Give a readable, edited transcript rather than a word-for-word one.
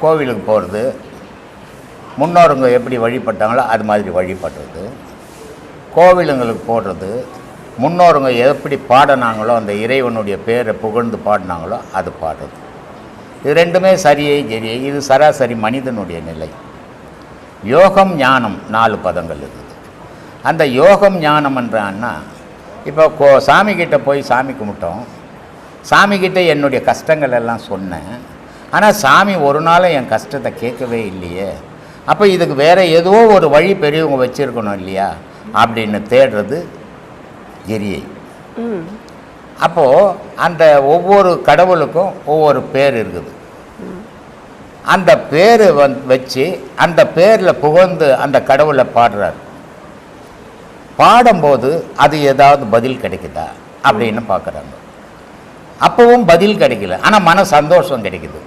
கோவிலுக்கு போகிறது, முன்னோருங்க எப்படி வழிபட்டாங்களோ அது மாதிரி வழிபடுறது, கோவிலுங்களுக்கு போடுறது, முன்னோருங்க எப்படி பாடினாங்களோ அந்த இறைவனுடைய பேரை புகழ்ந்து பாடினாங்களோ அது பாடுறது. இது ரெண்டுமே சரியை சரியை. இது சராசரி மனிதனுடைய நிலை. யோகம் ஞானம் 4 பதங்கள் இருக்குது. அந்த யோகம் ஞானம் என்றான்னா, இப்போ சாமிக்கிட்ட போய் சாமி கும்பிட்டோம், சாமிக்கிட்ட என்னுடைய கஷ்டங்கள் எல்லாம் சொன்னேன், ஆனால் சாமி ஒரு நாளும் என் கஷ்டத்தை கேட்கவே இல்லையே, அப்போ இதுக்கு வேறு ஏதோ ஒரு வழி பெரியவங்க வச்சுருக்கணும் இல்லையா அப்படின்னு தேடுறது கிரியை. அப்போது அந்த ஒவ்வொரு கடவுளுக்கும் ஒவ்வொரு பேர் இருக்குது. அந்த பேர் வச்சு அந்த பேரில் புகழ்ந்து அந்த கடவுளை பாடுறார். பாடும்போது அது ஏதாவது பதில் கிடைக்குதா அப்படின்னு பார்க்குறாங்க. அப்பவும் பதில் கிடைக்கல, ஆனால் மன சந்தோஷம் கிடைக்குது.